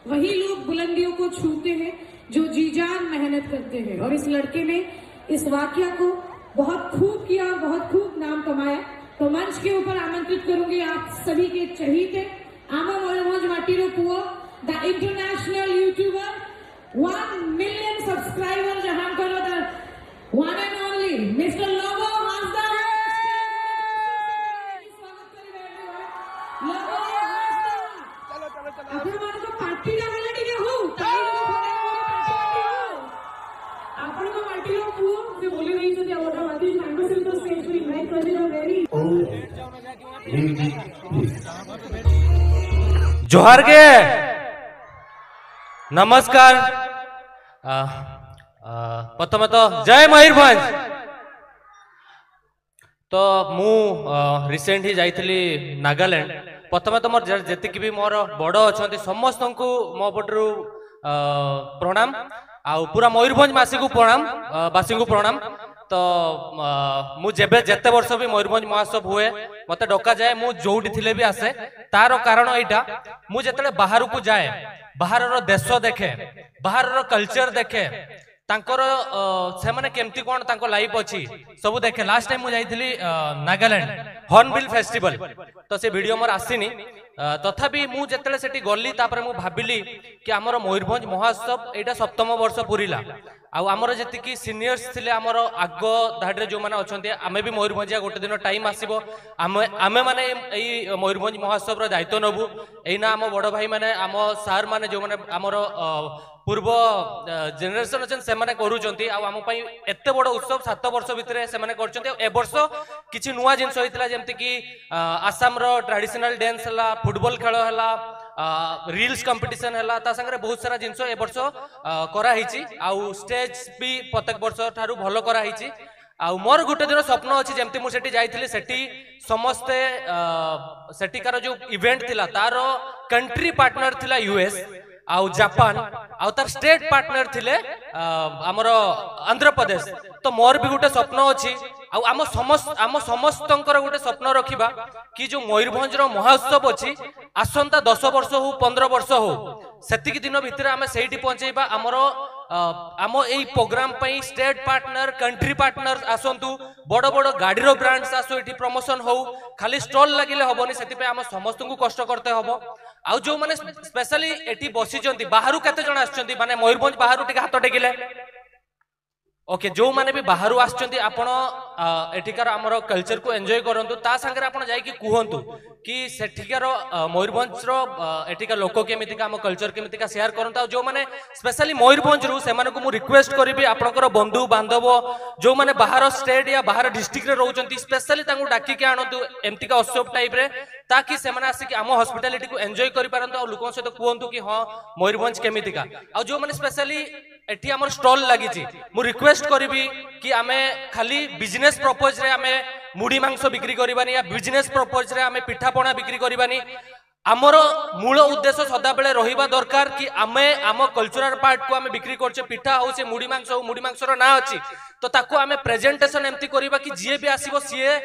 वही लोग बुलंदियों को छूते हैं जो जी जान मेहनत करते हैं। और इस लड़के ने इस वाकया को बहुत खूब किया और बहुत खूब नाम कमाया। तो मंच के ऊपर आमंत्रित करूंगी आप सभी के चहीते आमा मयूरभंज माटीर पुओ the international YouTuber 1 million subscriber जहां करो the one and only mister Logo Hasda स्वागत करिवे लोगो हासदा। चलो आपण मानको पार्टी ला वाला टिके हो आपण को पार्टी लो पुओ से बोली रही जदी आवडा माती सांगो से तो स्टेज पे इनवाइट कर दो वेरी जोहार के नमस्कार। प्रथम तो जय मयूरभंज। तो मु रिसेंट ही जाइथली नागालैंड। प्रथम तो मोर जतिक भी मोर बड़ अच्छा समस्त को मो पटरू प्रणाम आ पूरा मयूरभंज वासी को प्रणाम वासी को प्रणाम। तो मु जेबे जेते वर्ष भी मयूरभंज महोत्सव हुए मते डका जाए मु जोडी थिले भी आसे। तार कारण एटा मु जेतले बाहर को जाए बाहर रो देश देखे बाहर रो कल्चर देखे तांकर से माने केमती कोन तांको लाइफ अछि सब देखे। लास्ट टाइम मु जाइथिली नागालैंड हॉर्नबिल फेस्टिवल तो से वीडियो मोर आसीनी तथापि मु जेतले सेठी गल्ली तापर मु भाबिली कि हमर मयूरभंज महोत्सव एटा सप्तम वर्ष पुरीला आ हमर जेतिकी सीनियर्स थिले हमर आग धाडरे जो माने अछंती आमे भी मयूरभंजिया गोटे दिन टाइम आसीबो आमे माने एई मयूरभंज महोत्सव रो दायित्व नबु। एना हम बड़ भाई माने हम सार माने जो माने हमर पूर्व जेनेरेशन अछन से माने करूचंती आ हम पई एते बड़ उत्सव 7 वर्ष भितरे से माने करचंती। ए वर्ष किछि नुवा जिंस होइतला जेमति कि आसाम रो ट्रेडिशनल डांस हला फुटबॉल खेल हला रील्स कंपटीशन हला ता संगे बहुत सारा जिंस ए वर्ष करा हिची आ स्टेज भी प्रत्येक वर्ष थारु भलो करा हिची। आ मोर गुटे दिन स्वप्न अछि जेमति मु सेठी जाइथिली सेठी समस्ते सेठिकार जो इवेंट थिला तारो कंट्री पार्टनर थिला यूएस आउ जापान आउ तार स्टेट पार्टनर थिले हमर आंध्र प्रदेश। तो मोर भी गुटे स्वप्न अछि आउ आम समस्तंकर गुटे स्वप्न रखिबा कि जो मयूरभंज रो महोत्सव अछि आसंता 10 वर्ष हो 15 वर्ष हो सेतिक दिन भितर आमे सेठी पहुंचेबा हमर आम एई प्रोग्राम पई स्टेट पार्टनर कंट्री पार्टनर आसंतु बड़ बड़ गाड़ी रो ब्रांड्स आसो एठी प्रमोशन हो खाली स्टॉल लागिले हबनी सेति पे हम समस्त को कष्ट करते हबो। आउ जो माने स्पेशली एठी बसी जंती बाहरु केते जण आछंती माने मयूरभंज बाहरु टिक हाथ टेकिले ओके जो माने भी बाहरु आछंती आपण एठिकार हमर कल्चर को एन्जॉय करंतु ता संगे आपण जाई कि कुहंतु कि सेठिकार मयूरभंज रो एठिका लोक केमिति का हम कल्चर केमिति का शेयर करंतु। जो माने स्पेशली मयूरभंज रु से माने को मु रिक्वेस्ट करिबी आपनकर बंधु बांधव जो माने बाहर स्टेट या बाहर डिस्ट्रिक्ट रे रहउचंती स्पेशली तांगु डाकी के आनंतु एमति का उत्सव टाइप रे ताकि से माने आसी कि हम हॉस्पिटैलिटी को एन्जॉय करि पारंतु आ लोकन सहित कुहंतु कि हां मयूरभंज केमिति का। आ जो माने स्पेशली एठी हमर स्टॉल लागिची मु रिक्वेस्ट करिबी कि आमे खाली बिजनेस पर्पस रे आमे मुड़ी मांस बिक्री करबानी या बिजनेस पर्पस रे आमे पिठा पणा बिक्री करबानी। आमर मूल उद्देश्य सदा बेले रहिबा दरकार कि आमे आम कल्चरल पार्ट को आमे बिक्री करछे पिठा हो से मुड़ी मांस रो ना अछि तो ताको आमे प्रेजेंटेशन एम्ति करबा कि जे भी आसीबो सीए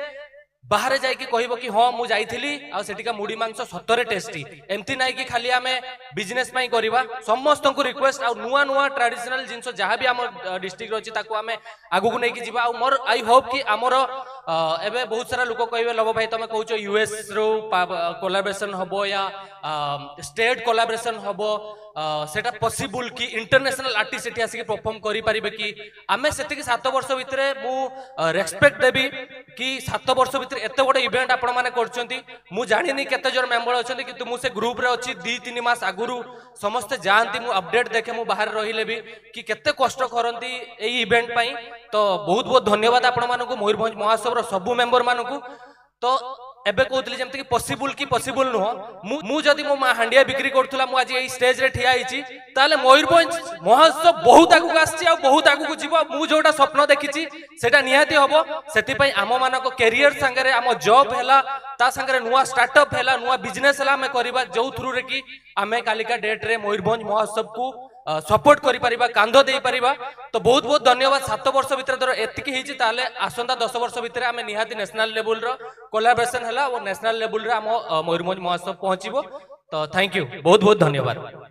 बाहर जाई कि कहबो कि हां मु जाईथिली आ सेटिका मुड़ी मांस सतरे टेस्टी एम्ति नाइ कि खाली आमे बिजनेस पई करबा। समस्त को रिक्वेस्ट आ नुवा नुवा ट्रेडिशनल जिंस जहां भी हम डिस्ट्रिक्ट रोची ताको आमे आगु को नै कि जिबा। आ मोर आई होप कि हमर एबे बहुत सारा लोक कहबे लव भाई तमे कहउछो यूएस रो कोलैबोरेशन हबो या स्टेट कोलैबोरेशन हबो सेटा पॉसिबल कि इंटरनेशनल आर्टिस्ट एठी आसी परफॉर्म करि परिबे कि आमे सेति 7 वर्ष भितरे मु रेस्पेक्ट देबी कि 7 वर्ष भितरे एते बड़ इवेंट आपण माने करछंती। मु जानिनी केते जण मेंबर अछंती कि मु से ग्रुप रे अछि 2-3 मास आगुरु समस्त जानती मु अपडेट देखे मु बाहर रहिले भी कि केते कष्ट करंती एई इवेंट पई। तो बहुत बहुत धन्यवाद आपण मानको मयूरभंज महोत्सव रो सब मेंबर मानको। तो एबे कहतली जेमति कि पॉसिबल नुह मु जदी मो मा हांडिया बिक्री करथुला मु आज एई स्टेज रे ठिया आइची ताले मयूरभंज महोत्सव बहुत आगु आसी आ बहुत आगु जीवो मु जोटा स्वप्न देखिची सेटा निहाती हबो। सेति पई आम मानको कैरियर संगे आम जॉब हैला ता संगे नुवा स्टार्टअप हैला नुवा बिजनेस हैला हमें करबा जो थ्रू रे कि आमे कालिका डेट रे मयूरभंज महोत्सव को सपोर्ट करि परिबा कांधो देई परिबा। तो बहुत बहुत धन्यवाद। 7 वर्ष भितर धर एतिकी हिची ताले आसंता 10 वर्ष भितर आमे निहाती नेशनल लेवल रो कोलैबोरेशन हैला और नेशनल लेवल रे हम मयूरभंज महोत्सव पहुंचीबो। तो थैंक यू बहुत बहुत धन्यवाद।